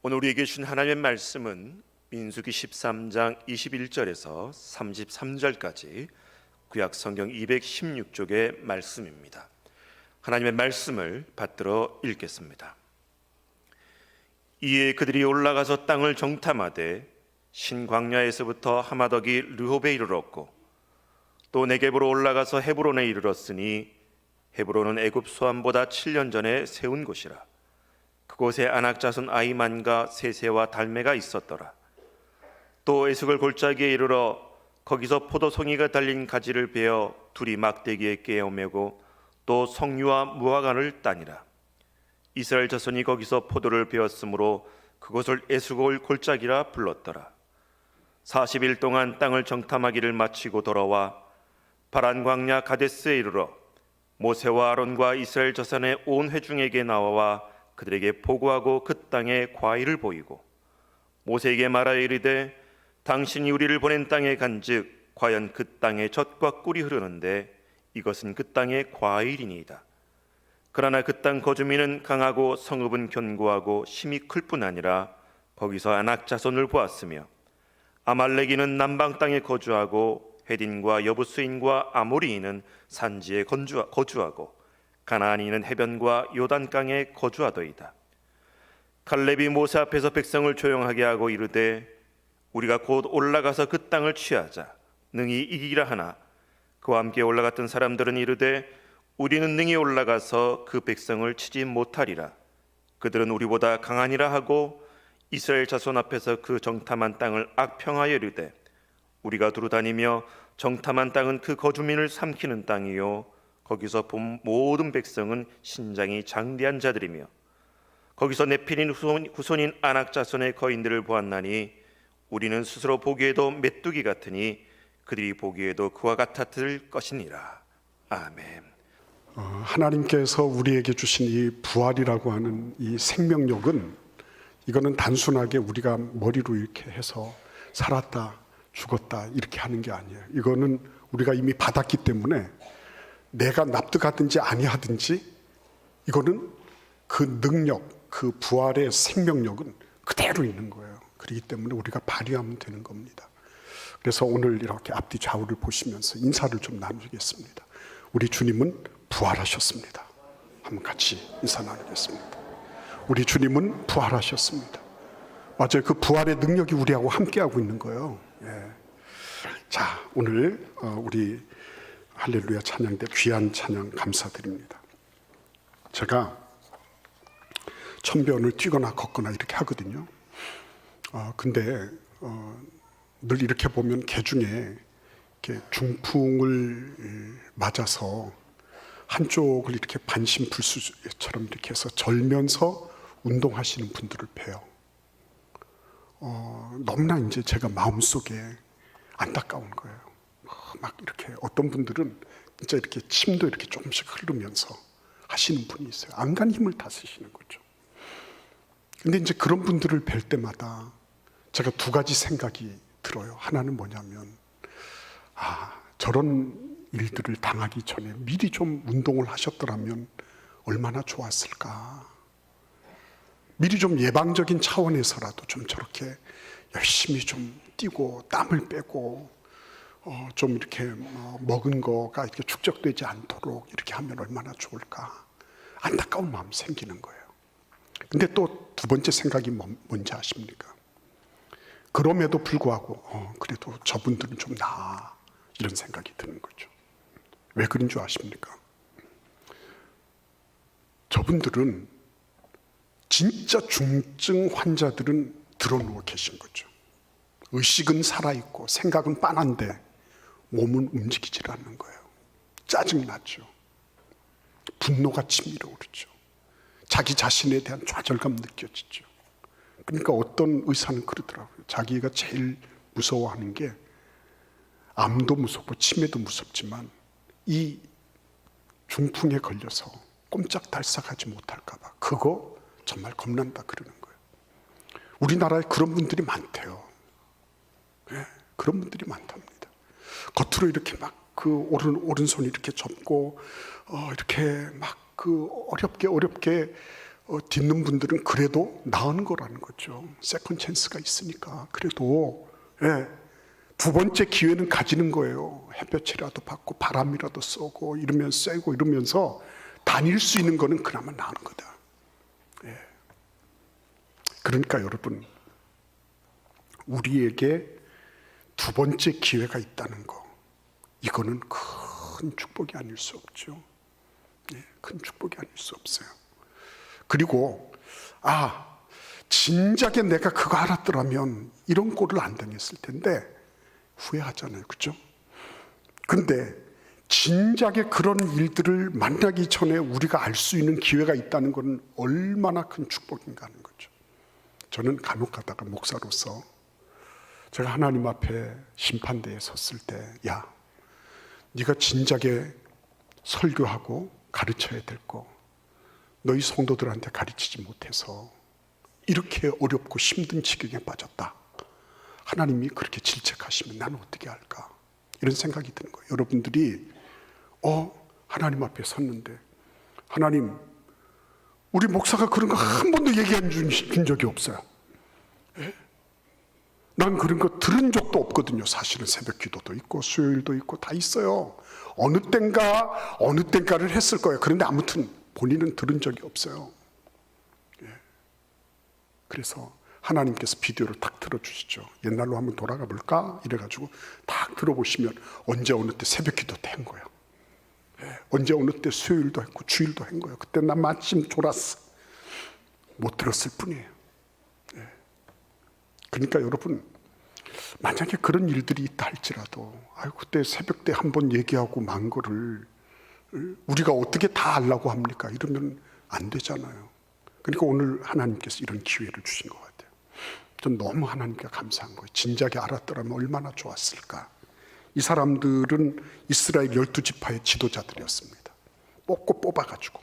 오늘 우리에게 주신 하나님의 말씀은 민수기 13장 21절에서 33절까지 구약 성경 216쪽의 말씀입니다. 하나님의 말씀을 받들어 읽겠습니다. 이에 그들이 올라가서 땅을 정탐하되 신광야에서부터 하마더기 르홉에 이르렀고 또 네겝으로 올라가서 헤브론에 이르렀으니 헤브론은 애굽 소함보다 7년 전에 세운 곳이라. 그곳에 아낙 자손 아히만과 세세와 달메가 있었더라. 또 에스골 골짜기에 이르러 거기서 포도송이가 달린 가지를 베어 둘이 막대기에 깨어 메고 또 석류와 무화과를 따니라. 이스라엘 자손이 거기서 포도를 베었으므로 그곳을 에스골 골짜기라 불렀더라. 40일 동안 땅을 정탐하기를 마치고 돌아와 바란 광야 가데스에 이르러 모세와 아론과 이스라엘 자손의 온 회중에게 나와 그들에게 보고하고 그 땅에 과일을 보이고 모세에게 말하여 이르되 당신이 우리를 보낸 땅에 간즉 과연 그 땅에 젖과 꿀이 흐르는데 이것은 그 땅의 과일이니이다. 그러나 그 땅 거주민은 강하고 성읍은 견고하고 힘이 클 뿐 아니라 거기서 아낙 자손을 보았으며 아말렉인은 남방 땅에 거주하고 헤딘과 여부스인과 아모리인은 산지에 거주하고 가나안인은 해변과 요단강에 거주하더이다. 갈렙이 모세 앞에서 백성을 조용하게 하고 이르되 우리가 곧 올라가서 그 땅을 취하자 능히 이기라 하나 그와 함께 올라갔던 사람들은 이르되 우리는 능히 올라가서 그 백성을 치지 못하리라. 그들은 우리보다 강하니라 하고 이스라엘 자손 앞에서 그 정탐한 땅을 악평하여 이르되 우리가 두루 다니며 정탐한 땅은 그 거주민을 삼키는 땅이요 거기서 본 모든 백성은 신장이 장대한 자들이며 거기서 네필인 후손인 아낙 자손의 거인들을 보았나니 우리는 스스로 보기에도 메뚜기 같으니 그들이 보기에도 그와 같았을 것이니라. 아멘. 하나님께서 우리에게 주신 이 부활이라고 하는 이 생명력은 이거는 단순하게 우리가 머리로 이렇게 해서 살았다 죽었다 이렇게 하는 게 아니에요. 이거는 우리가 이미 받았기 때문에 내가 납득하든지 아니하든지 이거는 그 능력, 그 부활의 생명력은 그대로 있는 거예요. 그렇기 때문에 우리가 발휘하면 되는 겁니다. 그래서 오늘 이렇게 앞뒤 좌우를 보시면서 인사를 좀 나누겠습니다. 우리 주님은 부활하셨습니다. 한번 같이 인사 나누겠습니다. 우리 주님은 부활하셨습니다. 맞아요. 그 부활의 능력이 우리하고 함께하고 있는 거예요. 예. 자, 오늘 우리 할렐루야 찬양 때 귀한 찬양 감사드립니다. 제가 천변을 뛰거나 걷거나 이렇게 하거든요. 근데 늘 이렇게 보면 개 중에 이렇게 중풍을 맞아서 한쪽을 이렇게 반신불수처럼 이렇게 해서 절면서 운동하시는 분들을 봬요. 너무나 이제 제가 마음속에 안타까운 거예요. 막 이렇게 어떤 분들은 진짜 이렇게 침도 이렇게 조금씩 흐르면서 하시는 분이 있어요. 안간 힘을 다 쓰시는 거죠. 근데 이제 그런 분들을 뵐 때마다 제가 두 가지 생각이 들어요. 하나는 뭐냐면 저런 일들을 당하기 전에 미리 좀 운동을 하셨더라면 얼마나 좋았을까. 미리 좀 예방적인 차원에서라도 좀 저렇게 열심히 좀 뛰고 땀을 빼고 좀 이렇게 먹은 거가 이렇게 축적되지 않도록 이렇게 하면 얼마나 좋을까. 안타까운 마음이 생기는 거예요. 근데 또 두 번째 생각이 뭔지 아십니까? 그럼에도 불구하고 그래도 저분들은 좀 나아 이런 생각이 드는 거죠. 왜 그런 줄 아십니까? 저분들은 진짜 중증 환자들은 드러누워 계신 거죠. 의식은 살아있고 생각은 빤한데 몸은 움직이질 않는 거예요. 짜증나죠. 분노가 치밀어 오르죠. 자기 자신에 대한 좌절감 느껴지죠. 그러니까 어떤 의사는 그러더라고요. 자기가 제일 무서워하는 게 암도 무섭고 치매도 무섭지만 이 중풍에 걸려서 꼼짝달싹하지 못할까 봐 그거 정말 겁난다 그러는 거예요. 우리나라에 그런 분들이 많대요. 네, 그런 분들이 많답니다. 겉으로 이렇게 막 그 오른손 이렇게 접고 이렇게 막 그 어렵게 딛는 분들은 그래도 나은 거라는 거죠. 세컨 찬스가 있으니까. 그래도 두 번째 기회는 가지는 거예요. 햇볕이라도 받고 바람이라도 쏘고 이러면서 쐬고 이러면서 다닐 수 있는 거는 그나마 나은 거다. 그러니까 여러분, 우리에게 두 번째 기회가 있다는 거, 이거는 큰 축복이 아닐 수 없죠. 큰 축복이 아닐 수 없어요. 그리고 진작에 내가 그거 알았더라면 이런 꼴을 안 당했을 텐데 후회하잖아요, 그렇죠? 근데 진작에 그런 일들을 만나기 전에 우리가 알 수 있는 기회가 있다는 것은 얼마나 큰 축복인가 하는 거죠. 저는 간혹 가다가 목사로서 제가 하나님 앞에 심판대에 섰을 때, 야, 네가 진작에 설교하고 가르쳐야 될 거 너희 성도들한테 가르치지 못해서 이렇게 어렵고 힘든 지경에 빠졌다. 하나님이 그렇게 질책하시면 나는 어떻게 할까? 이런 생각이 드는 거예요. 여러분들이 하나님 앞에 섰는데, 하나님, 우리 목사가 그런 거 한 번도 얘기해 준 적이 없어요. 난 그런 거 들은 적도 없거든요. 사실은 새벽 기도도 있고 수요일도 있고 다 있어요. 어느 땐가를 했을 거예요. 그런데 아무튼 본인은 들은 적이 없어요. 그래서 하나님께서 비디오를 딱 틀어주시죠. 옛날로 한번 돌아가 볼까? 이래가지고 딱 들어보시면 언제 어느 때 새벽 기도 때 한 거예요. 언제 어느 때 수요일도 했고 주일도 한 거예요. 그때 난 마침 졸았어. 못 들었을 뿐이에요. 그러니까 여러분, 만약에 그런 일들이 있다 할지라도 그때 새벽 때 한번 얘기하고 만 거를 우리가 어떻게 다 알라고 합니까? 이러면 안 되잖아요. 그러니까 오늘 하나님께서 이런 기회를 주신 것 같아요. 전 너무 하나님께 감사한 거예요. 진작에 알았더라면 얼마나 좋았을까. 이 사람들은 이스라엘 12지파의 지도자들이었습니다. 뽑고 뽑아가지고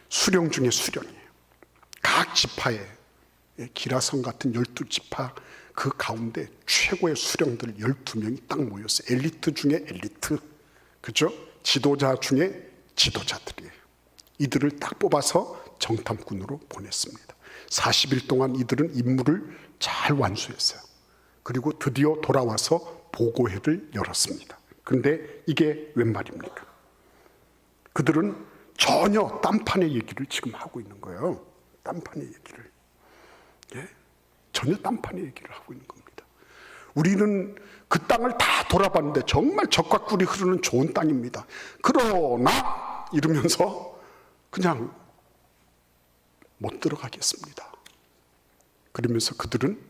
수령 중에 수령이에요. 각 지파에 기라성 같은 12지파 그 가운데 최고의 수령들 12명이 딱 모였어요. 엘리트 중에 엘리트, 그죠? 지도자 중에 지도자들이에요. 이들을 딱 뽑아서 정탐꾼으로 보냈습니다. 40일 동안 이들은 임무를 잘 완수했어요. 그리고 드디어 돌아와서 보고회를 열었습니다. 그런데 이게 웬 말입니까? 그들은 전혀 딴판의 얘기를 지금 하고 있는 거예요. 딴판의 얘기를. 전혀 딴판의 얘기를 하고 있는 겁니다. 우리는 그 땅을 다 돌아봤는데 정말 적과 꿀이 흐르는 좋은 땅입니다. 그러나 이러면서 그냥 못 들어가겠습니다. 그러면서 그들은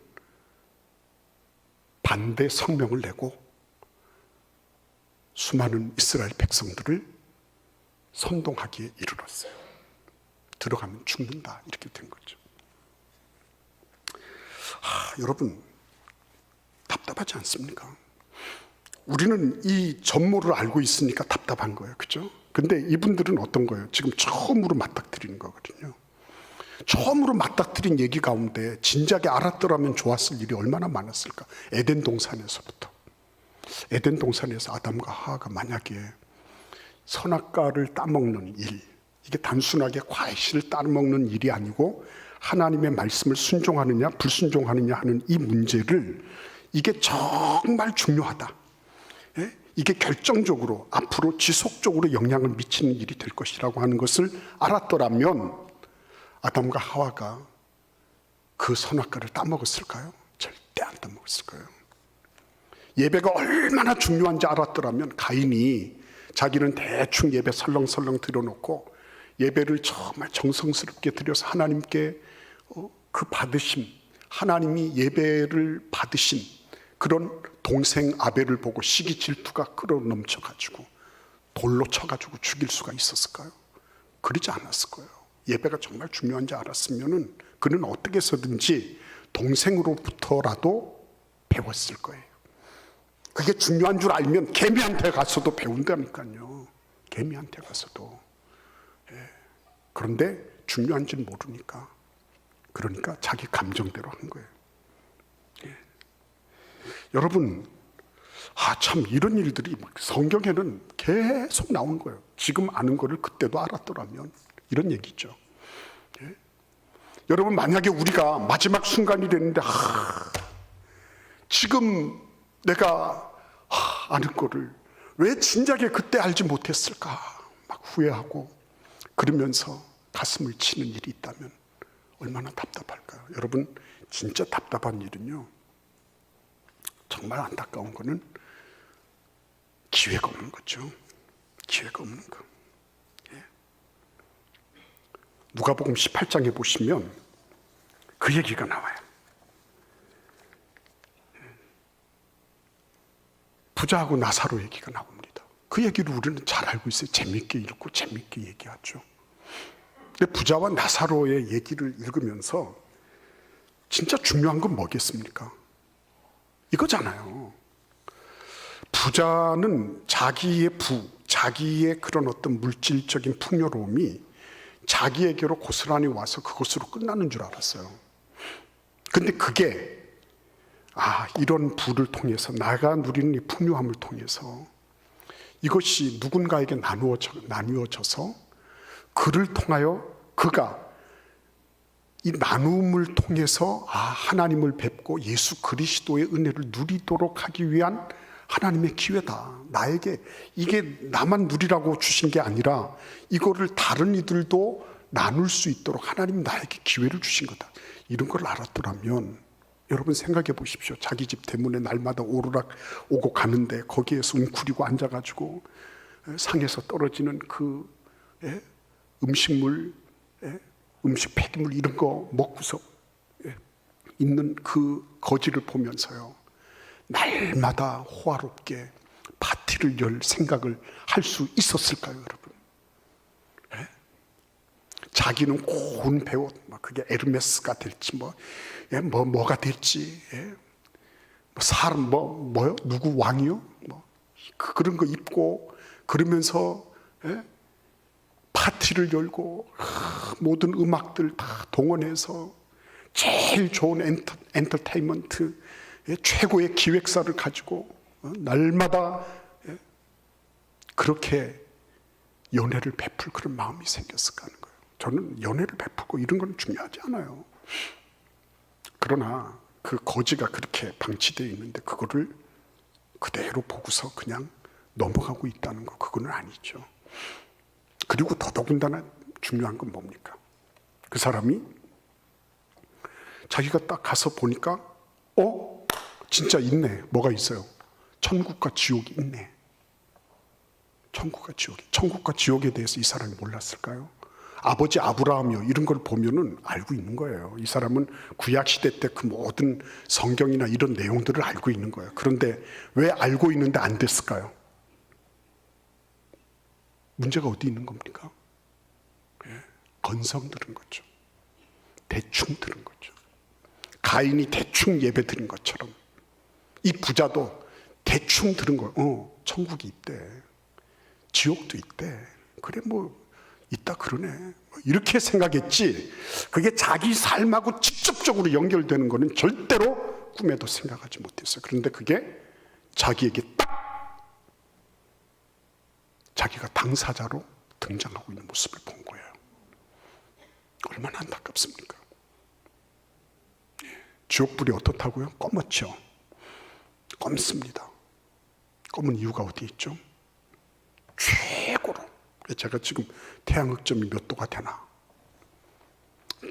반대 성명을 내고 수많은 이스라엘 백성들을 선동하기에 이르렀어요. 들어가면 죽는다, 이렇게 된 거죠. 여러분, 답답하지 않습니까? 우리는 이 전모를 알고 있으니까 답답한 거예요, 그죠? 근데 이분들은 어떤 거예요? 지금 처음으로 맞닥뜨리는 거거든요. 처음으로 맞닥뜨린 얘기 가운데 진작에 알았더라면 좋았을 일이 얼마나 많았을까? 에덴 동산에서부터. 에덴 동산에서 아담과 하와가 만약에 선악과를 따먹는 일, 이게 단순하게 과일을 따먹는 일이 아니고 하나님의 말씀을 순종하느냐 불순종하느냐 하는 이 문제를, 이게 정말 중요하다, 이게 결정적으로 앞으로 지속적으로 영향을 미치는 일이 될 것이라고 하는 것을 알았더라면 아담과 하와가 그 선악과를 따먹었을까요? 절대 안 따먹었을 거예요. 예배가 얼마나 중요한지 알았더라면 가인이 자기는 대충 예배 설렁설렁 드려놓고 예배를 정말 정성스럽게 드려서 하나님께 그 받으심, 하나님이 예배를 받으신 그런 동생 아벨을 보고 시기 질투가 끌어넘쳐가지고 돌로 쳐가지고 죽일 수가 있었을까요? 그러지 않았을 거예요. 예배가 정말 중요한지 알았으면은 그는 어떻게 해서든지 동생으로부터라도 배웠을 거예요. 그게 중요한 줄 알면 개미한테 가서도 배운다니까요. 개미한테 가서도. 그런데 중요한지는 모르니까, 그러니까 자기 감정대로 한 거예요. 여러분, 참 이런 일들이 성경에는 계속 나오는 거예요. 지금 아는 거를 그때도 알았더라면, 이런 얘기죠. 여러분, 만약에 우리가 마지막 순간이 됐는데 지금 내가 아는 거를 왜 진작에 그때 알지 못했을까 막 후회하고 그러면서 가슴을 치는 일이 있다면 얼마나 답답할까요? 여러분, 진짜 답답한 일은요, 정말 안타까운 거는 기회가 없는 거죠. 기회가 없는 거. 예. 누가복음 18장에 보시면 그 얘기가 나와요. 부자하고 나사로 얘기가 나옵니다. 그 얘기를 우리는 잘 알고 있어요. 재밌게 읽고 재밌게 얘기하죠. 근데 부자와 나사로의 얘기를 읽으면서 진짜 중요한 건 뭐겠습니까? 이거잖아요. 부자는 자기의 그런 어떤 물질적인 풍요로움이 자기에게로 고스란히 와서 그것으로 끝나는 줄 알았어요. 근데 그게 이런 부를 통해서 나가 누리는 이 풍요함을 통해서 이것이 누군가에게 나누어져서 그를 통하여 그가 이 나눔을 통해서 하나님을 뵙고 예수 그리스도의 은혜를 누리도록 하기 위한 하나님의 기회다. 나에게 이게 나만 누리라고 주신 게 아니라 이거를 다른 이들도 나눌 수 있도록 하나님 나에게 기회를 주신 거다. 이런 걸 알았더라면 여러분 생각해 보십시오. 자기 집 대문에 날마다 오르락 오고 가는데 거기에서 웅크리고 앉아가지고 상에서 떨어지는 그 음식물, 음식 폐기물 이런 거 먹고서 있는 그 거지를 보면서요, 날마다 호화롭게 파티를 열 생각을 할 수 있었을까요, 여러분? 자기는 고운 배옷, 그게 에르메스가 될지 뭐가 될지, 사람 뭐요? 누구 왕이요? 그런 거 입고 그러면서 파티를 열고 모든 음악들 다 동원해서 제일 좋은 엔터테인먼트 최고의 기획사를 가지고 날마다 그렇게 연애를 베풀 그런 마음이 생겼을까 하는 거예요. 저는 연애를 베풀고 이런 건 중요하지 않아요. 그러나 그 거지가 그렇게 방치되어 있는데 그거를 그대로 보고서 그냥 넘어가고 있다는 거, 그거는 아니죠. 그리고 더더군다나 중요한 건 뭡니까? 그 사람이 자기가 딱 가서 보니까 진짜 있네. 뭐가 있어요? 천국과 지옥이 있네. 천국과 지옥에 대해서 이 사람이 몰랐을까요? 아버지 아브라함이요 이런 걸 보면은 알고 있는 거예요. 이 사람은 구약 시대 때 그 모든 성경이나 이런 내용들을 알고 있는 거예요. 그런데 왜 알고 있는데 안 됐을까요? 문제가 어디 있는 겁니까? 건성 들은 거죠. 대충 들은 거죠. 가인이 대충 예배 드린 것처럼 이 부자도 대충 들은 거예요. 천국이 있대. 지옥도 있대. 그래 있다 그러네. 이렇게 생각했지. 그게 자기 삶하고 직접적으로 연결되는 거는 절대로 꿈에도 생각하지 못했어요. 그런데 그게 자기에게 딱 자기가 당사자로 등장하고 있는 모습을 본 거예요. 얼마나 안타깝습니까? 지옥불이 어떻다고요? 검었죠. 검습니다. 검은 이유가 어디 있죠? 최고로, 제가 지금 태양 흑점이 몇 도가 되나,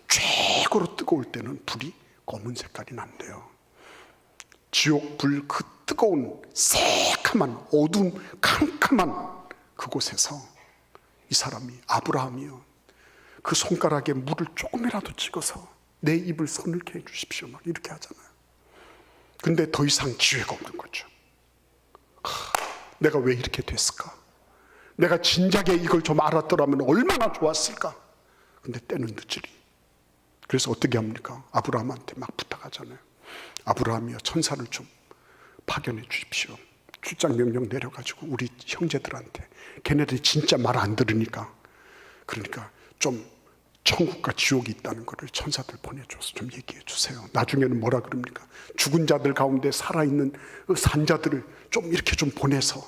최고로 뜨거울 때는 불이 검은 색깔이 난대요. 지옥불 그 뜨거운 새카만 어두운 캄캄한 그곳에서 이 사람이, 아브라함이요, 그 손가락에 물을 조금이라도 찍어서 내 입을 서늘케 해주십시오 막 이렇게 하잖아요. 근데 더 이상 기회가 없는 거죠. 내가 왜 이렇게 됐을까? 내가 진작에 이걸 좀 알았더라면 얼마나 좋았을까? 근데 때는 늦으리. 그래서 어떻게 합니까? 아브라함한테 막 부탁하잖아요. 아브라함이여, 천사를 좀 파견해 주십시오. 출장 명령 내려가지고 우리 형제들한테, 걔네들이 진짜 말 안 들으니까, 그러니까 좀 천국과 지옥이 있다는 것을 천사들 보내줘서 좀 얘기해 주세요. 나중에는 뭐라 그럽니까? 죽은 자들 가운데 살아있는 산자들을 좀 이렇게 좀 보내서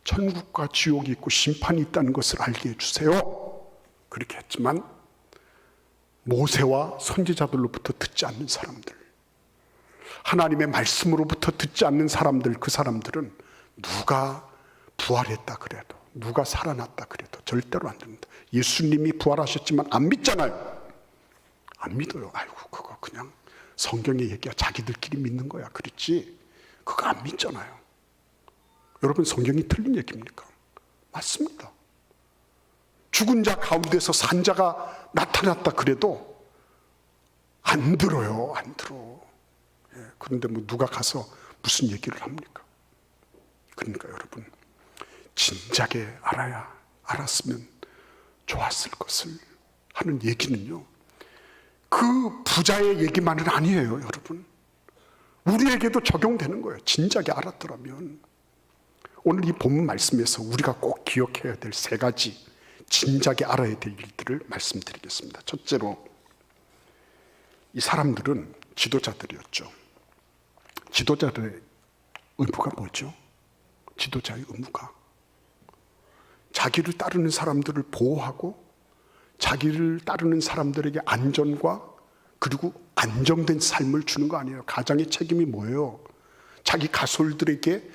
천국과 지옥이 있고 심판이 있다는 것을 알게 해주세요. 그렇게 했지만 모세와 선지자들로부터 듣지 않는 사람들, 하나님의 말씀으로부터 듣지 않는 사람들, 그 사람들은 누가 부활했다 그래도, 누가 살아났다 그래도 절대로 안 됩니다. 예수님이 부활하셨지만 안 믿잖아요. 안 믿어요. 아이고, 그거 그냥 성경의 얘기야. 자기들끼리 믿는 거야. 그렇지? 그거 안 믿잖아요. 여러분, 성경이 틀린 얘기입니까? 맞습니다. 죽은 자 가운데서 산 자가 나타났다 그래도 안 들어요. 안 들어. 그런데 뭐 누가 가서 무슨 얘기를 합니까? 그러니까 여러분, 진작에 알았으면 좋았을 것을 하는 얘기는요, 그 부자의 얘기만은 아니에요. 여러분, 우리에게도 적용되는 거예요. 진작에 알았더라면. 오늘 이 본문 말씀에서 우리가 꼭 기억해야 될 세 가지 진작에 알아야 될 일들을 말씀드리겠습니다. 첫째로, 이 사람들은 지도자들이었죠. 지도자들의 의무가 뭐죠? 지도자의 의무가 자기를 따르는 사람들을 보호하고 자기를 따르는 사람들에게 안전과 그리고 안정된 삶을 주는 거 아니에요. 가장의 책임이 뭐예요? 자기 가솔들에게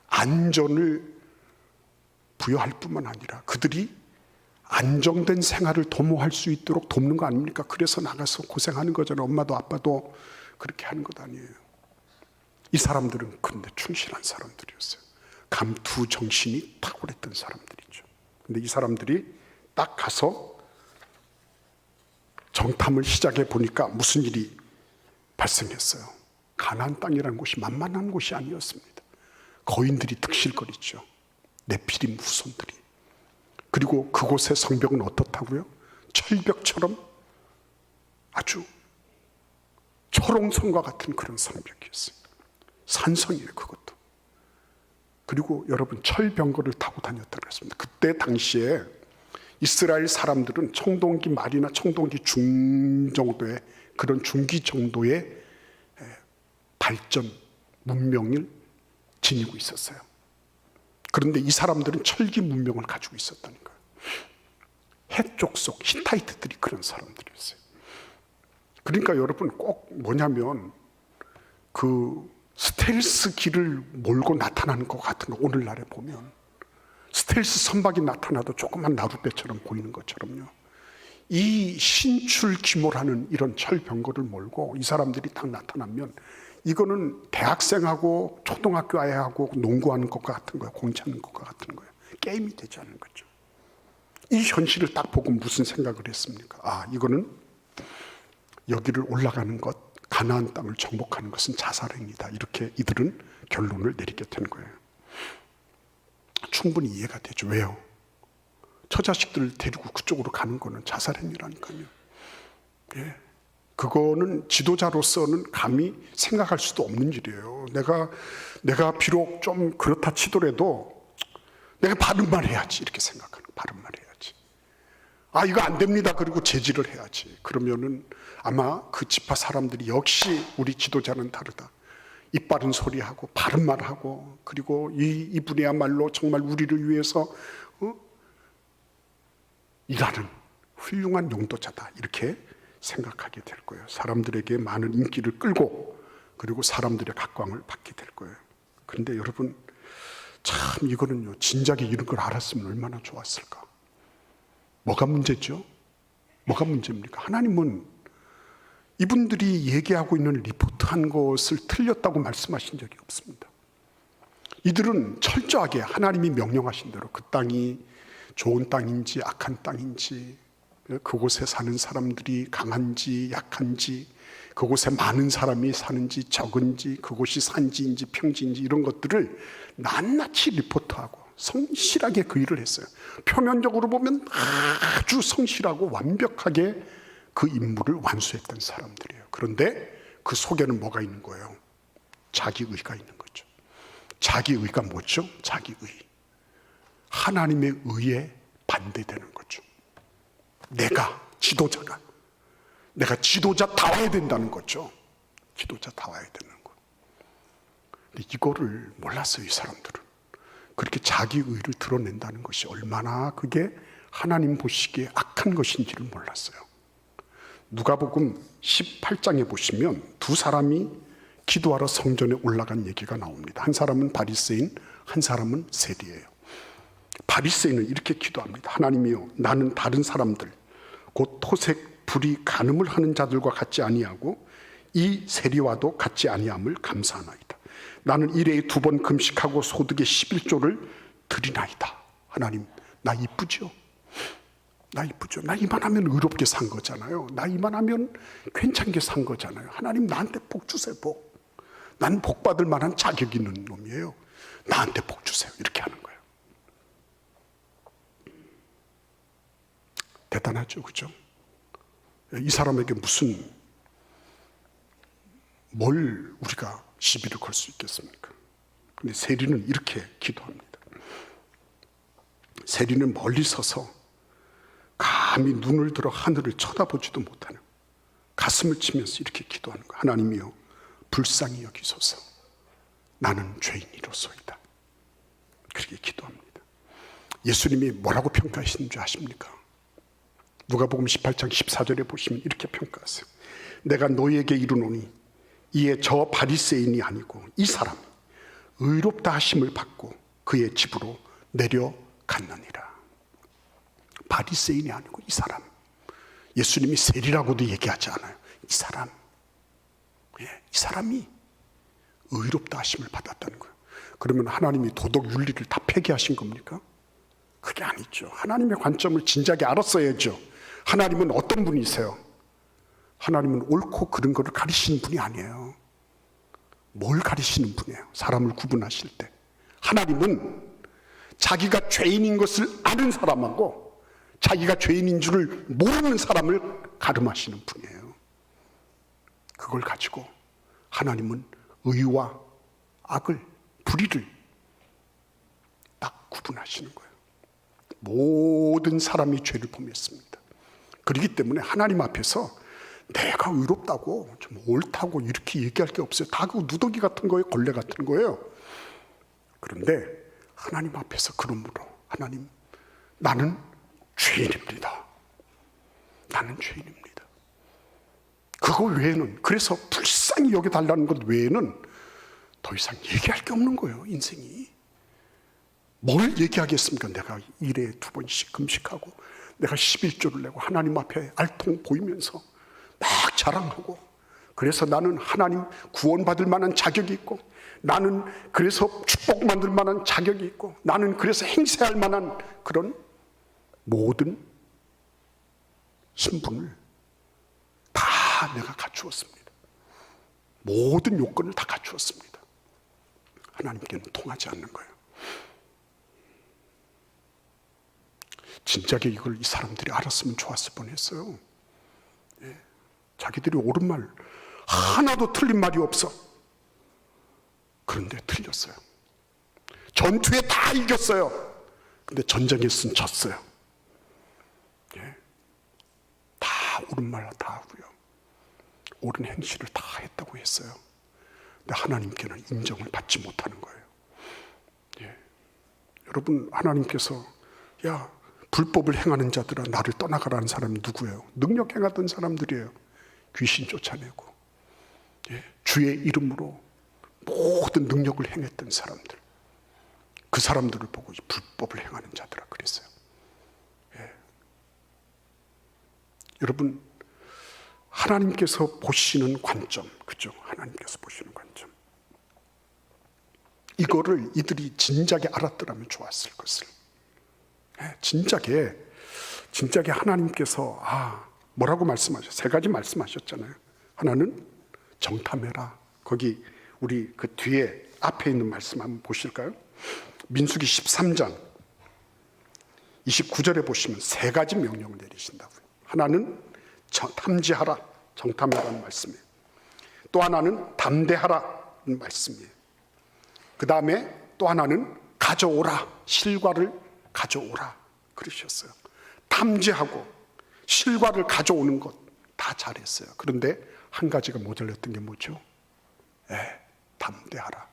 안전을 부여할 뿐만 아니라 그들이 안정된 생활을 도모할 수 있도록 돕는 거 아닙니까? 그래서 나가서 고생하는 거잖아요. 엄마도 아빠도 그렇게 하는 것 아니에요. 이 사람들은 그런데 충실한 사람들이었어요. 감투 정신이 탁월했던 사람들이죠. 근데 이 사람들이 딱 가서 정탐을 시작해 보니까 무슨 일이 발생했어요. 가나안 땅이라는 곳이 만만한 곳이 아니었습니다. 거인들이 득실거리죠. 네피림 후손들이. 그리고 그곳의 성벽은 어떻다고요? 철벽처럼 아주 초롱성과 같은 그런 성벽이었어요. 산성이에요, 그것도. 그리고 여러분, 철병거를 타고 다녔다고 했습니다. 그때 당시에 이스라엘 사람들은 청동기 말이나 청동기 중 정도의 그런 중기 정도의 발전 문명을 지니고 있었어요. 그런데 이 사람들은 철기 문명을 가지고 있었다는 거예요. 해쪽 속 히타이트들이 그런 사람들이었어요. 그러니까 여러분, 꼭 뭐냐면 그 스텔스 길을 몰고 나타나는 것 같은 거, 오늘날에 보면 스텔스 선박이 나타나도 조그만 나룻배처럼 보이는 것처럼요, 이 신출귀몰하는 이런 철병거를 몰고 이 사람들이 딱 나타나면 이거는 대학생하고 초등학교 아이하고 농구하는 것과 같은 거예요. 공차는 것과 같은 거예요. 게임이 되지 않는 거죠. 이 현실을 딱 보고 무슨 생각을 했습니까? 아, 이거는 여기를 올라가는 것, 가나안 땅을 정복하는 것은 자살행위다. 이렇게 이들은 결론을 내리게 된 거예요. 충분히 이해가 되죠. 왜요? 처자식들을 데리고 그쪽으로 가는 거는 자살행위라니까요. 예. 그거는 지도자로서는 감히 생각할 수도 없는 일이에요. 내가 비록 좀 그렇다 치더라도 내가 바른 말 해야지, 이렇게 생각하는, 바른 말 해야지. 아, 이거 안 됩니다. 그리고 제지를 해야지. 그러면은 아마 그 지파 사람들이 역시 우리 지도자는 다르다. 입 바른 소리하고 바른 말하고, 그리고 이분이야말로 정말 우리를 위해서 일하는 훌륭한 용도자다, 이렇게 생각하게 될 거예요. 사람들에게 많은 인기를 끌고, 그리고 사람들의 각광을 받게 될 거예요. 그런데 여러분, 참 이거는요, 진작에 이런 걸 알았으면 얼마나 좋았을까. 뭐가 문제죠? 뭐가 문제입니까? 하나님은 이분들이 얘기하고 있는 리포트한 것을 틀렸다고 말씀하신 적이 없습니다. 이들은 철저하게 하나님이 명령하신 대로 그 땅이 좋은 땅인지 악한 땅인지, 그곳에 사는 사람들이 강한지 약한지, 그곳에 많은 사람이 사는지 적은지, 그곳이 산지인지 평지인지, 이런 것들을 낱낱이 리포트하고 성실하게 그 일을 했어요. 표면적으로 보면 아주 성실하고 완벽하게 그 임무를 완수했던 사람들이에요. 그런데 그 속에는 뭐가 있는 거예요? 자기의가 있는 거죠. 자기의가 뭐죠? 자기의. 하나님의 의에 반대되는 거죠. 내가 지도자가, 내가 지도자다워야 된다는 거죠. 지도자다워야 되는 거. 근데 이거를 몰랐어요, 이 사람들은. 그렇게 자기의를 드러낸다는 것이 얼마나 그게 하나님 보시기에 악한 것인지를 몰랐어요. 누가복음 18장에 보시면 두 사람이 기도하러 성전에 올라간 얘기가 나옵니다. 한 사람은 바리새인, 한 사람은 세리예요. 바리새인은 이렇게 기도합니다. 하나님이여, 나는 다른 사람들 곧 토색, 불의, 간음을 하는 자들과 같지 아니하고 이 세리와도 같지 아니함을 감사하나이다. 나는 일에 2번 금식하고 소득의 11조를 드리나이다. 하나님, 나 이쁘죠? 나 이쁘죠? 나 이만하면 의롭게 산 거잖아요. 나 이만하면 괜찮게 산 거잖아요. 하나님, 나한테 복 주세요, 복. 난 복 받을 만한 자격 있는 놈이에요. 나한테 복 주세요. 이렇게 하는 거예요. 대단하죠, 그죠? 이 사람에게 뭘 우리가 시비를 걸 수 있겠습니까? 근데 세리는 이렇게 기도합니다. 세리는 멀리 서서 감히 눈을 들어 하늘을 쳐다보지도 못하는 가슴을 치면서 이렇게 기도하는 거예요. 하나님이여, 불쌍히 여기소서. 나는 죄인이로소이다. 그렇게 기도합니다. 예수님이 뭐라고 평가하시는 줄 아십니까? 누가복음 18장 14절에 보시면 이렇게 평가하세요. 내가 너희에게 이르노니 이에 저 바리새인이 아니고 이 사람이 의롭다 하심을 받고 그의 집으로 내려갔느니라. 바리새인이 아니고 이 사람. 예수님이 세리라고도 얘기하지 않아요. 이 사람. 이 사람이 의롭다 하심을 받았다는 거예요. 그러면 하나님이 도덕 윤리를 다 폐기하신 겁니까? 그게 아니죠. 하나님의 관점을 진작에 알았어야죠. 하나님은 어떤 분이세요? 하나님은 옳고 그른 것을 가리시는 분이 아니에요. 뭘 가리시는 분이에요? 사람을 구분하실 때. 하나님은 자기가 죄인인 것을 아는 사람하고 자기가 죄인인 줄을 모르는 사람을 가름하시는 분이에요. 그걸 가지고 하나님은 의와 악을, 불의를 딱 구분하시는 거예요. 모든 사람이 죄를 범했습니다. 그렇기 때문에 하나님 앞에서 내가 의롭다고 좀 옳다고 이렇게 얘기할 게 없어요. 다 그 누더기 같은 거예요. 걸레 같은 거예요. 그런데 하나님 앞에서 그러므로 하나님, 나는 죄인입니다. 나는 죄인입니다. 그거 외에는, 그래서 불쌍히 여겨달라는 것 외에는 더 이상 얘기할 게 없는 거예요. 인생이. 뭘 얘기하겠습니까? 내가 일에 2번씩 금식하고 내가 11조를 내고 하나님 앞에 알통 보이면서 막 자랑하고, 그래서 나는 하나님 구원받을 만한 자격이 있고, 나는 그래서 축복받을 만한 자격이 있고, 나는 그래서 행세할 만한 그런 모든 신분을 다 내가 갖추었습니다. 모든 요건을 다 갖추었습니다. 하나님께는 통하지 않는 거예요. 진작에 이걸 이 사람들이 알았으면 좋았을 뻔했어요. 자기들이 옳은 말 하나도 틀린 말이 없어. 그런데 틀렸어요. 전투에 다 이겼어요. 근데 전쟁에서는 졌어요. 다 옳은 말 다 하고요, 옳은 행실을 다 했다고 했어요. 근데 하나님께는 인정을 받지 못하는 거예요. 여러분, 하나님께서 야, 불법을 행하는 자들아 나를 떠나가라는 사람이 누구예요? 능력 행하던 사람들이에요. 귀신 쫓아내고 주의 이름으로 모든 능력을 행했던 사람들, 그 사람들을 보고 불법을 행하는 자들아 그랬어요. 여러분, 하나님께서 보시는 관점, 그죠? 하나님께서 보시는 관점, 이거를 이들이 진작에 알았더라면 좋았을 것을. 진작에 하나님께서 뭐라고 말씀하셨어요? 3가지 말씀하셨잖아요. 하나는 정탐해라. 거기 우리 그 뒤에 앞에 있는 말씀 한번 보실까요? 민수기 13장 29절에 보시면 3가지 명령을 내리신다고요. 하나는 탐지하라, 정탐해라는 말씀이에요. 또 하나는 담대하라는 말씀이에요. 그 다음에 또 하나는 가져오라, 실과를 가져오라 그러셨어요. 탐지하고 실과를 가져오는 것 다 잘했어요. 그런데 한 가지가 모자랐던 게 뭐죠? 담대하라.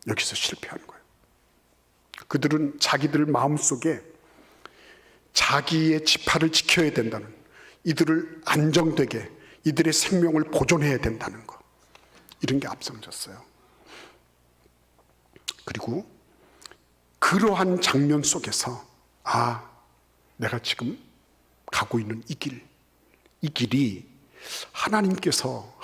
여기서 실패하는 거예요. 그들은 자기들 마음속에 자기의 지파를 지켜야 된다는 이들을 안정되게 이들의 생명을 보존해야 된다는 것, 이런 게 앞서졌어요. 그리고 그러한 장면 속에서 내가 지금 가고 있는 이 길이 하나님께서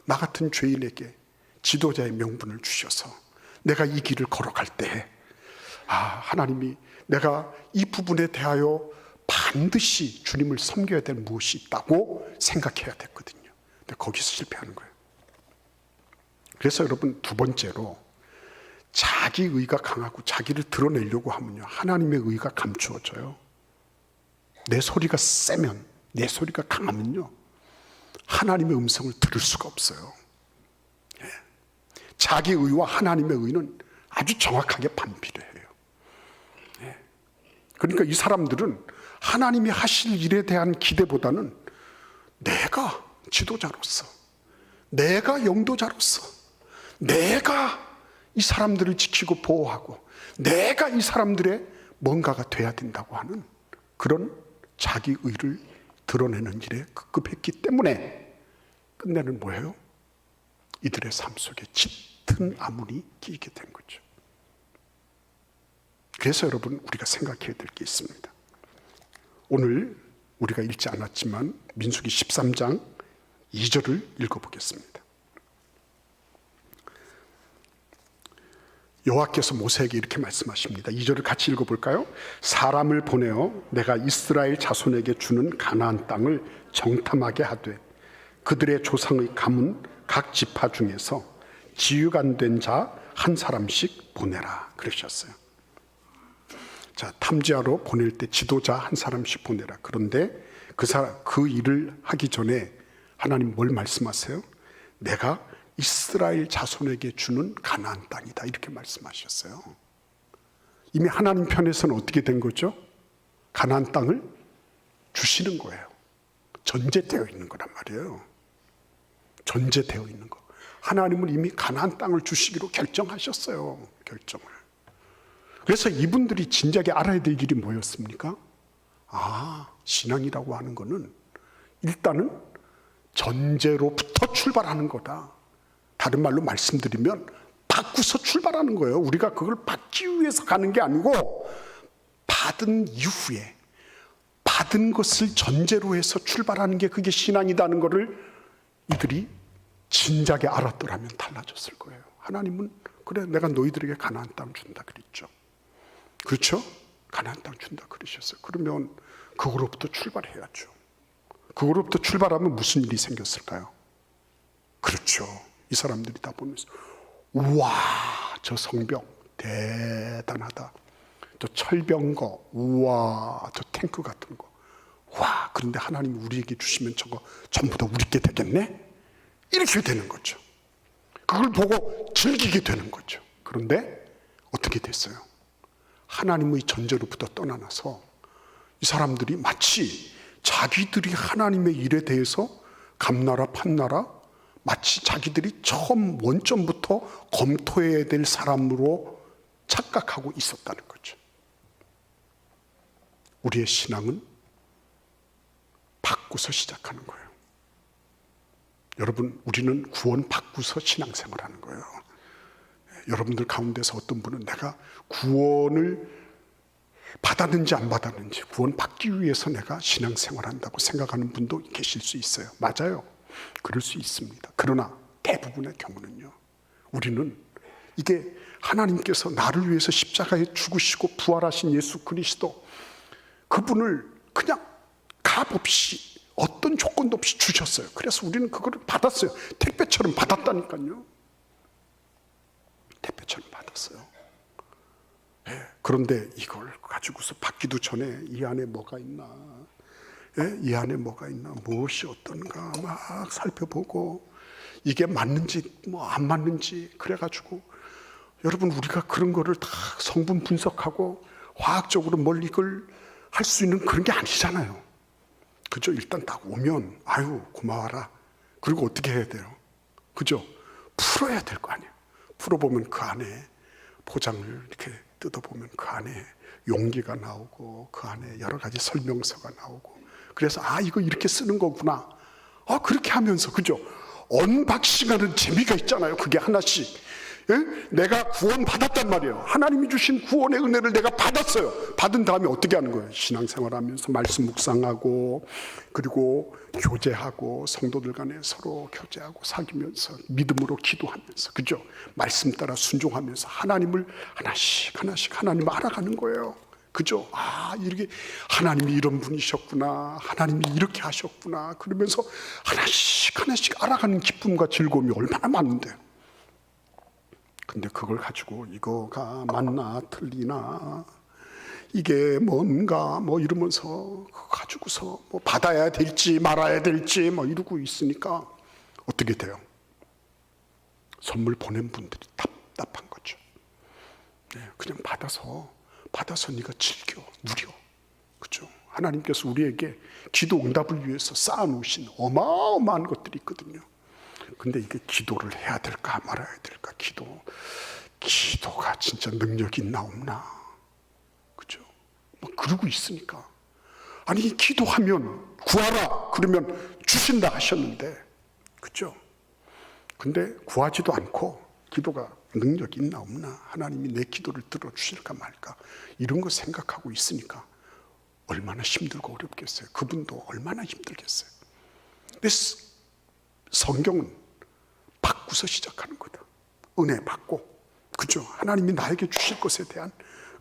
나 같은 죄인에게 지도자의 명분을 주셔서 내가 이 길을 걸어갈 때 하나님이 내가 이 부분에 대하여 반드시 주님을 섬겨야 될 무엇이 있다고 생각해야 됐거든요. 근데 거기서 실패하는 거예요. 그래서 여러분, 두 번째로 자기 의가 강하고 자기를 드러내려고 하면요, 하나님의 의가 감추어져요. 내 소리가 세면, 내 소리가 강하면요, 하나님의 음성을 들을 수가 없어요. 자기 의와 하나님의 의는 아주 정확하게 반비례해요. 그러니까 이 사람들은 하나님이 하실 일에 대한 기대보다는 내가 지도자로서, 내가 영도자로서, 내가 이 사람들을 지키고 보호하고 내가 이 사람들의 뭔가가 돼야 된다고 하는 그런 자기 의를 드러내는 일에 급급했기 때문에 끝내는 뭐예요? 이들의 삶 속에 짙은 암울이 끼게 된 거죠. 그래서 여러분, 우리가 생각해야 될 게 있습니다. 오늘 우리가 읽지 않았지만 민수기 13장 2절을 읽어보겠습니다. 여호와께서 모세에게 이렇게 말씀하십니다. 2절을 같이 읽어볼까요? 사람을 보내어 내가 이스라엘 자손에게 주는 가나안 땅을 정탐하게 하되 그들의 조상의 가문 각 지파 중에서 지육 안 된 자 한 사람씩 보내라 그러셨어요. 자, 탐지하러 보낼 때 지도자 한 사람씩 보내라. 그런데 그 일을 하기 전에 하나님 뭘 말씀하세요? 내가 이스라엘 자손에게 주는 가나안 땅이다, 이렇게 말씀하셨어요. 이미 하나님 편에서는 어떻게 된 거죠? 가나안 땅을 주시는 거예요. 전제되어 있는 거란 말이에요. 전제되어 있는 거. 하나님은 이미 가나안 땅을 주시기로 결정하셨어요. 결정을. 그래서 이분들이 진작에 알아야 될 일이 뭐였습니까? 신앙이라고 하는 거는 일단은 전제로부터 출발하는 거다. 다른 말로 말씀드리면 받고서 출발하는 거예요. 우리가 그걸 받기 위해서 가는 게 아니고 받은 이후에 받은 것을 전제로 해서 출발하는 게 그게 신앙이라는 것을 이들이 진작에 알았더라면 달라졌을 거예요. 하나님은 그래, 내가 너희들에게 가나안 땅 준다 그랬죠. 그렇죠? 가나안 땅 준다 그러셨어요. 그러면 그거로부터 출발해야죠. 그거로부터 출발하면 무슨 일이 생겼을까요? 그렇죠. 이 사람들이 다 보면서 우와, 저 성벽 대단하다. 저 철병거, 우와, 저 탱크 같은 거, 와, 그런데 하나님이 우리에게 주시면 저거 전부 다 우리께 되겠네? 이렇게 되는 거죠. 그걸 보고 즐기게 되는 거죠. 그런데 어떻게 됐어요? 하나님의 전제로부터 떠나서 이 사람들이 마치 자기들이 하나님의 일에 대해서 감나라 판나라, 마치 자기들이 처음 원점부터 검토해야 될 사람으로 착각하고 있었다는 거죠. 우리의 신앙은 받고서 시작하는 거예요. 여러분, 우리는 구원 받고서 신앙생활하는 거예요. 여러분들 가운데서 어떤 분은 내가 구원을 받았는지 안 받았는지, 구원 받기 위해서 내가 신앙생활한다고 생각하는 분도 계실 수 있어요. 맞아요. 그럴 수 있습니다. 그러나 대부분의 경우는요, 우리는 이게 하나님께서 나를 위해서 십자가에 죽으시고 부활하신 예수 그리스도, 그분을 그냥 값없이 어떤 조건도 없이 주셨어요. 그래서 우리는 그거를 받았어요. 택배처럼 받았다니까요. 택배처럼 받았어요. 그런데 이걸 가지고서 받기도 전에 이 안에 뭐가 있나, 이 안에 뭐가 있나, 무엇이 어떤가 막 살펴보고 이게 맞는지 뭐 안 맞는지, 그래가지고 여러분, 우리가 그런 거를 다 성분 분석하고 화학적으로 뭘 이걸 할 수 있는 그런 게 아니잖아요. 그죠? 일단 딱 오면 아유 고마워라. 그리고 어떻게 해야 돼요? 그죠? 풀어야 될 거 아니에요. 풀어보면 그 안에 포장을 이렇게 뜯어보면 그 안에 용기가 나오고 그 안에 여러 가지 설명서가 나오고 그래서 이거 이렇게 쓰는 거구나. 그렇게 하면서, 그죠? 언박싱하는 재미가 있잖아요. 그게 하나씩. 예? 내가 구원 받았단 말이에요. 하나님이 주신 구원의 은혜를 내가 받았어요. 받은 다음에 어떻게 하는 거예요? 신앙생활하면서 말씀 묵상하고, 그리고 교제하고, 성도들 간에 서로 교제하고 사귀면서 믿음으로 기도하면서, 그죠? 말씀 따라 순종하면서 하나님을 하나씩 하나님을 알아가는 거예요. 그죠? 이렇게 하나님이 이런 분이셨구나, 하나님이 이렇게 하셨구나, 그러면서 하나씩 알아가는 기쁨과 즐거움이 얼마나 많은데. 근데 그걸 가지고 이거가 맞나 틀리나, 이게 뭔가 이러면서 그거 가지고서 받아야 될지 말아야 될지 이러고 있으니까 어떻게 돼요? 선물 보낸 분들이 답답한 거죠. 그냥 받아서 네가 즐겨, 누려. 그죠? 하나님께서 우리에게 기도 응답을 위해서 쌓아놓으신 어마어마한 것들이 있거든요. 근데 이게 기도를 해야 될까 말아야 될까? 기도가 진짜 능력이 있나 없나? 그죠? 그러고 있으니까. 아니, 기도하면 구하라 그러면 주신다 하셨는데, 그죠? 근데 구하지도 않고 기도가 능력이 있나 없나, 하나님이 내 기도를 들어주실까 말까, 이런 거 생각하고 있으니까 얼마나 힘들고 어렵겠어요. 그분도 얼마나 힘들겠어요. 근데 성경은 받고서 시작하는 거다. 은혜 받고, 그죠? 하나님이 나에게 주실 것에 대한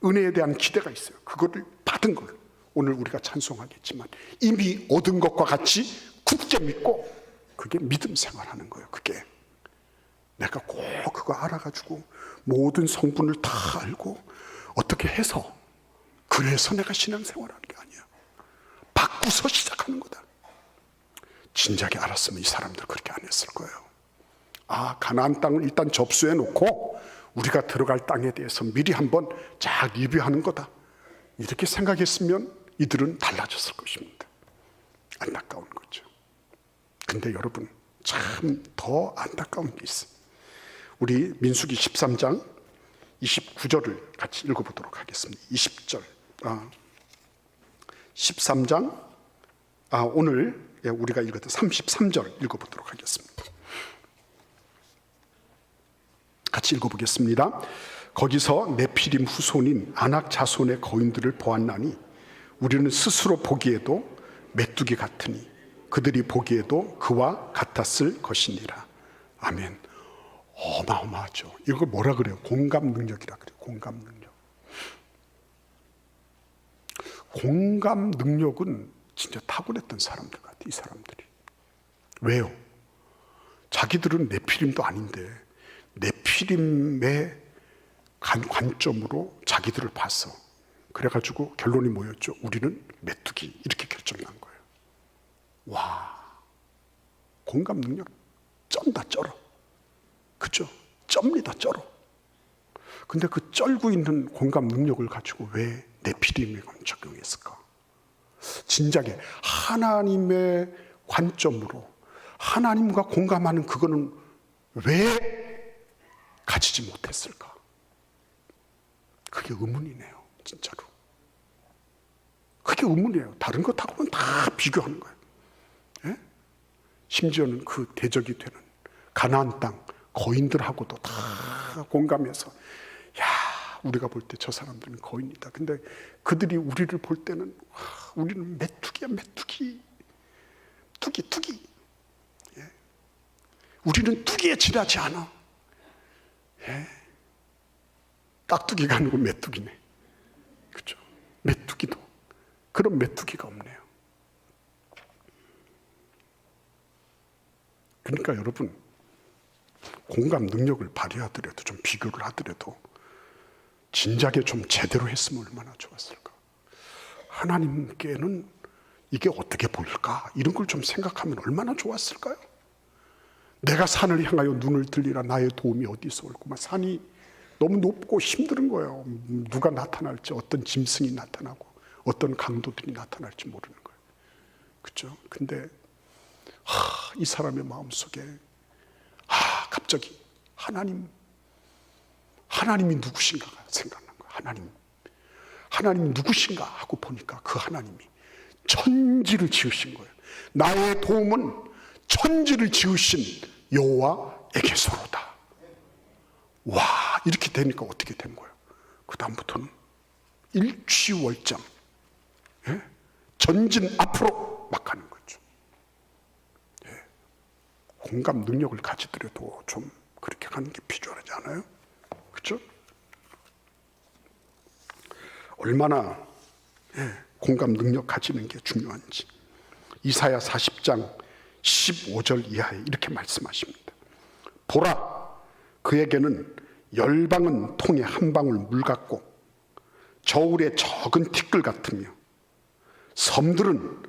은혜에 대한 기대가 있어요. 그거를 받은 걸 오늘 우리가 찬송하겠지만 이미 얻은 것과 같이 굳게 믿고, 그게 믿음 생활하는 거예요. 그게 내가 꼭 그거 알아가지고 모든 성분을 다 알고 어떻게 해서, 그래서 내가 신앙생활하는 게 아니야. 받고서 시작하는 거다. 진작에 알았으면 이 사람들 그렇게 안 했을 거예요. 가나안 땅을 일단 접수해 놓고 우리가 들어갈 땅에 대해서 미리 한번 쫙 리뷰하는 거다, 이렇게 생각했으면 이들은 달라졌을 것입니다. 안타까운 거죠. 근데 여러분, 참 더 안타까운 게 있어요. 우리 민수기 13장 29절을 같이 읽어보도록 하겠습니다. 20절 13장 오늘 우리가 읽었던 33절 읽어보도록 하겠습니다. 같이 읽어보겠습니다. 거기서 네피림 후손인 아낙 자손의 거인들을 보았나니 우리는 스스로 보기에도 메뚜기 같으니 그들이 보기에도 그와 같았을 것이니라. 아멘. 어마어마하죠. 이걸 뭐라 그래요? 공감 능력이라 그래요. 공감 능력. 공감 능력은 진짜 탁월했던 사람들 같아요. 이 사람들이. 왜요? 자기들은 네피림도 아닌데 네피림의 관점으로 자기들을 봤어. 그래가지고 결론이 뭐였죠? 우리는 메뚜기, 이렇게 결정난 거예요. 와, 공감 능력 쩐다 쩔어. 그죠? 쩝니다 쩔어. 근데 그 쩔고 있는 공감 능력을 가지고 왜 네피림에만 적용했을까? 진작에 하나님의 관점으로 하나님과 공감하는 그거는 왜 가지지 못했을까? 그게 의문이네요. 진짜로. 그게 의문이에요. 다른 것하고는 다 비교하는 거예요. 예? 심지어는 그 대적이 되는 가나안 땅 거인들하고도 다 공감해서, 야, 우리가 볼 때 저 사람들은 거인이다. 근데 그들이 우리를 볼 때는 우리는 메뚜기야, 메뚜기. 뚜기. 예? 우리는 뚜기에 지나지 않아. 예? 깍두기가 아니고 메뚜기네. 그죠? 메뚜기도. 그런 메뚜기가 없네요. 그러니까 여러분, 공감 능력을 발휘하더라도, 좀 비교를 하더라도 진작에 좀 제대로 했으면 얼마나 좋았을까. 하나님께는 이게 어떻게 보일까, 이런 걸 좀 생각하면 얼마나 좋았을까요? 내가 산을 향하여 눈을 들리라 나의 도움이 어디서 올까. 산이 너무 높고 힘든 거예요. 누가 나타날지, 어떤 짐승이 나타나고 어떤 강도들이 나타날지 모르는 거예요. 그렇죠? 근데 이 사람의 마음속에 갑자기 하나님이 누구신가가 생각난 거예요. 하나님 누구신가 하고 보니까 그 하나님이 천지를 지으신 거예요. 나의 도움은 천지를 지으신 여호와에게서로다. 와, 이렇게 되니까 어떻게 된 거예요? 그 다음부터는 일취월장, 예? 전진 앞으로 막 가는 거죠. 예. 공감 능력을 가지더라도 좀 그렇게 가는 게 필요하지 않아요? 그렇죠? 얼마나 공감 능력 가지는 게 중요한지 이사야 40장 15절 이하에 이렇게 말씀하십니다. 보라, 그에게는 열방은 통에 한 방울 물 같고 저울의 적은 티끌 같으며 섬들은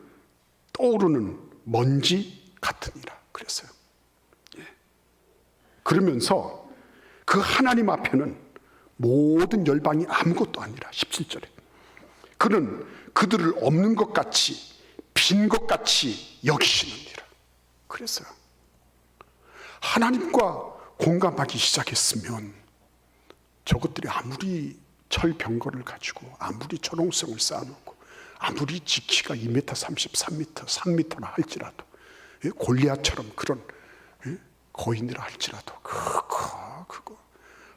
떠오르는 먼지 같으니라 그랬어요. 그러면서 그 하나님 앞에는 모든 열방이 아무것도 아니라 17절에 그는 그들을 없는 것 같이 빈 것 같이 여기시느니라 그랬어요. 하나님과 공감하기 시작했으면 저것들이 아무리 철병거를 가지고 아무리 초롱성을 쌓아놓고 아무리 지키가 2m 30, 3m, 3m나 할지라도 골리앗처럼 그런 거인이라 할지라도 그거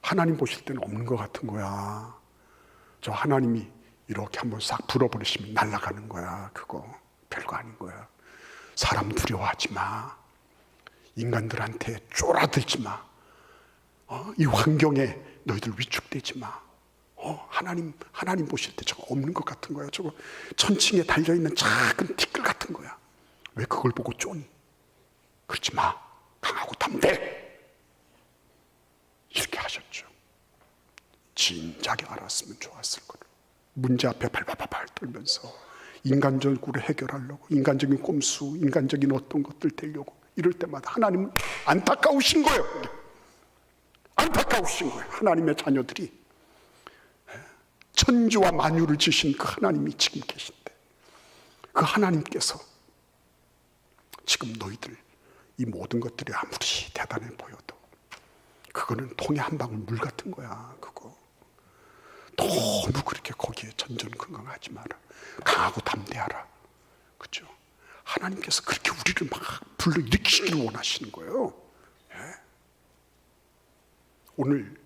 하나님 보실 때는 없는 것 같은 거야. 저 하나님이 이렇게 한번 싹 불어버리시면 날아가는 거야. 그거 별거 아닌 거야. 사람 두려워하지 마. 인간들한테 쫄아들지 마. 이 환경에 너희들 위축되지 마. 하나님 보실 때 저거 없는 것 같은 거야. 저거 천칭에 달려있는 작은 티끌 같은 거야. 왜 그걸 보고 쪼니? 그러지 마. 강하고 담대. 이렇게 하셨죠. 진작에 알았으면 좋았을 거를. 문제 앞에 발발발 떨면서 인간적으로 해결하려고 인간적인 꼼수, 인간적인 어떤 것들 되려고 이럴 때마다 하나님은 안타까우신 거예요. 안타까우신 거예요. 하나님의 자녀들이 천지와 만유를 지으신 그 하나님이 지금 계신데 그 하나님께서 지금 너희들 이 모든 것들이 아무리 대단해 보여도 그거는 통에 한 방울 물 같은 거야. 그거 너무 그렇게 거기에 전전긍긍하지 마라. 강하고 담대하라. 그렇죠? 하나님께서 그렇게 우리를 막 불러일으키기를 원하시는 거예요. 예? 오늘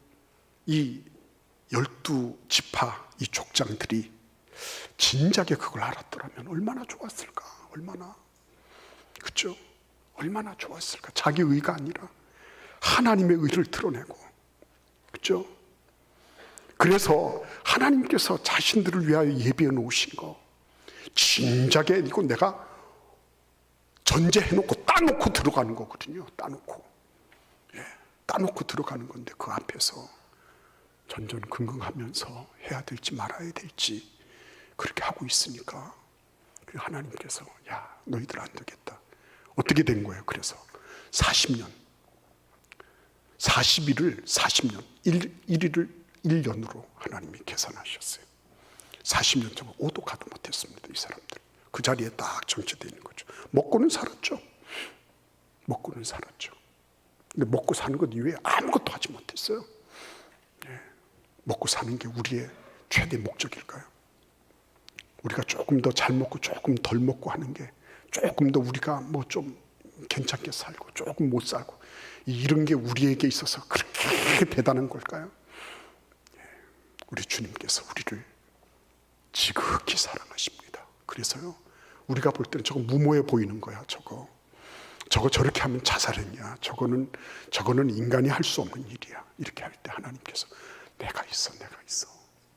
이 12지파 이 족장들이 진작에 그걸 알았더라면 얼마나 좋았을까. 얼마나, 그렇죠? 얼마나 좋았을까. 자기 의가 아니라 하나님의 의를 드러내고, 그렇죠? 그래서 하나님께서 자신들을 위하여 예비해 놓으신 거 진작에 이거 내가 전제해놓고 따놓고 들어가는 거거든요. 따놓고, 따놓고 들어가는 건데 그 앞에서 전전긍긍하면서 해야 될지 말아야 될지 그렇게 하고 있으니까 하나님께서 야, 너희들 안 되겠다. 어떻게 된 거예요? 그래서 40년 40일을 40년 1일을 1년으로 하나님이 계산하셨어요. 40년 동안 오도 가도 못했습니다. 이 사람들 그 자리에 딱 정체되어 있는 거죠. 먹고는 살았죠. 먹고는 살았죠. 근데 먹고 사는 것 이외에 아무것도 하지 못했어요. 먹고 사는 게 우리의 최대 목적일까요? 우리가 조금 더 잘 먹고 조금 덜 먹고 하는 게 조금 더 우리가 뭐 좀 괜찮게 살고 조금 못 살고 이런 게 우리에게 있어서 그렇게 대단한 걸까요? 우리 주님께서 우리를 지극히 사랑하십니다. 그래서요 우리가 볼 때는 저거 무모해 보이는 거야. 저거 저렇게 하면 자살했냐, 저거는 인간이 할 수 없는 일이야. 이렇게 할 때 하나님께서 내가 있어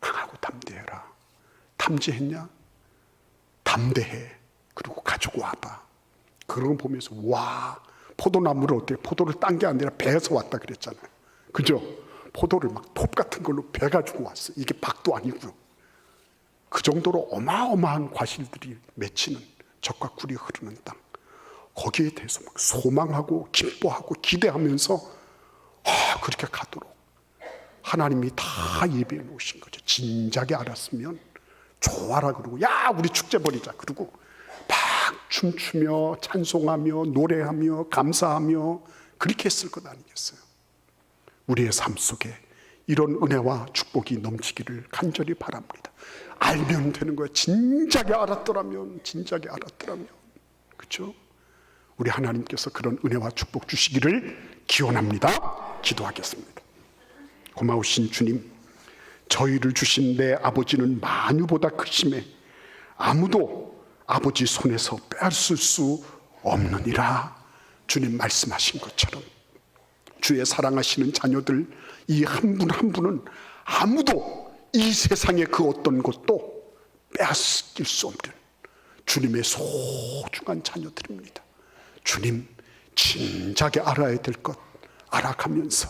강하고 담대해라. 탐지했냐? 담대해. 그리고 가지고 와봐. 그런 거 보면서 와, 포도나무를 어떻게 포도를 딴 게 아니라 배에서 왔다 그랬잖아요. 그죠? 포도를 막 톱 같은 걸로 배 가지고 왔어. 이게 박도 아니고요. 그 정도로 어마어마한 과실들이 맺히는 젖과 꿀이 흐르는 땅. 거기에 대해서 막 소망하고 기뻐하고 기대하면서 그렇게 가도록 하나님이 다 예비해 놓으신 거죠. 진작에 알았으면 좋아라 그러고 야 우리 축제 벌이자 그러고 막 춤추며 찬송하며 노래하며 감사하며 그렇게 했을 것 아니겠어요? 우리의 삶 속에 이런 은혜와 축복이 넘치기를 간절히 바랍니다. 알면 되는 거예요. 진작에 알았더라면, 그렇죠? 우리 하나님께서 그런 은혜와 축복 주시기를 기원합니다. 기도하겠습니다. 고마우신 주님, 저희를 주신 내 아버지는 만유보다 크심에 아무도 아버지 손에서 빼앗을 수 없느니라. 주님 말씀하신 것처럼 주의 사랑하시는 자녀들 이 한 분 한 분은 아무도 이 세상의 그 어떤 것도 빼앗길 수 없는 주님의 소중한 자녀들입니다. 주님, 진작에 알아야 될 것 알아가면서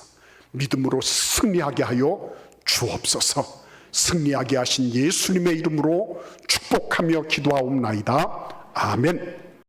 믿음으로 승리하게 하여 주옵소서. 승리하게 하신 예수님의 이름으로 축복하며 기도하옵나이다. 아멘.